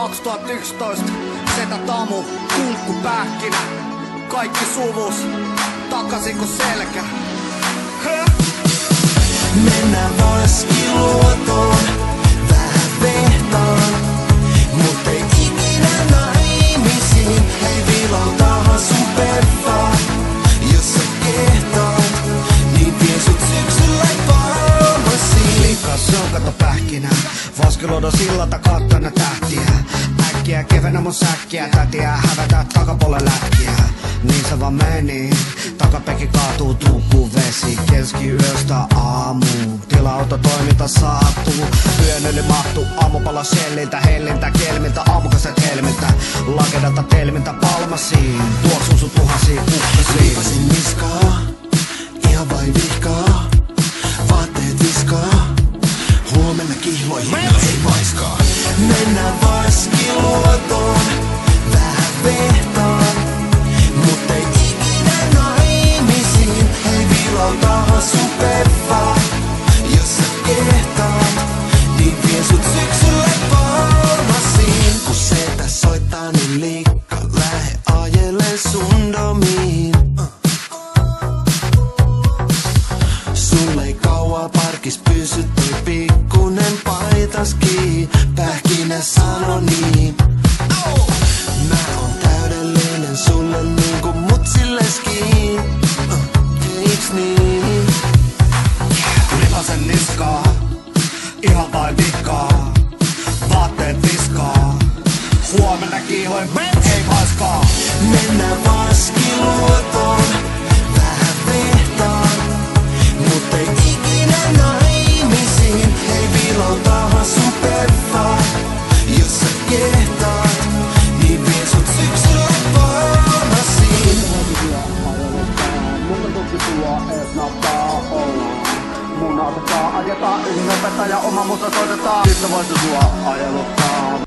2011, setä Tamu, Kunkku Pähkinä, kaikki suvus, takaisin kun selkä. Mennään Vaskiluotoon, vähän vehtaan, mut ei ikinä naimisiin. Hei vilautaa sun perfaa, jos sä kehtaat, niin vie sut syksyllä Palmasiin. Liikas se on kato pähkinä, Vaskiluodon sillalta kattona tähtiä. Äkkiä kevenä mun säkkiä, tätiä hävätä takapuolelle lätkiä. Niin se vaan meni, takapekki kaatuu, tuukkuu vesi. Keskiyöstä aamuun, tila-auto toiminta saattuu. Yön yli mahtuu, aamupala shelliltä, hellintä, kelmiltä, aamukaset helmiltä. Lakedalta telmiltä Palmasiin, tuoksuu sun tuhasiin kukkasiin. Liipasin niskaa, ihan vain vihkaa, vaatteet viskaa. Huomenna kihloihin ei vaiskaa. Mennään Vaskiluotoon, vähän vehtaan, mut ei ikinä naimisiin. Hei vilautaa sun perfaa, jos sä kehtaat, niin vie sut syksyllä Palmasiin. Kun setä soittaa niin liikka, lähe ajelen sun domiin. Sulle ei kauaa parkis pysy toi pikkunen paitaski. Pähkinä sano niin. Mä oon täydellinen sulle niinku mutsilleski. Eiks niin? Lipasen niskaa, ihan vain vikkaa. Vaatteet viskaa, huomenna kiihoin ei vaiskaa. Mennään Vaskiluotoon, vähän vehtaan, mut ei ikinä naimisiin. Hei vilautaa sun perfaa, jos sä kehtaat, niin vie sut syksyllä Palmasiin. Mutta tuki tuo ees nappaa ollaan. Mun autetaan, ajetaan yhden opettaja, oma musa soitetaan. Sitten voisi sua ajeluttaa.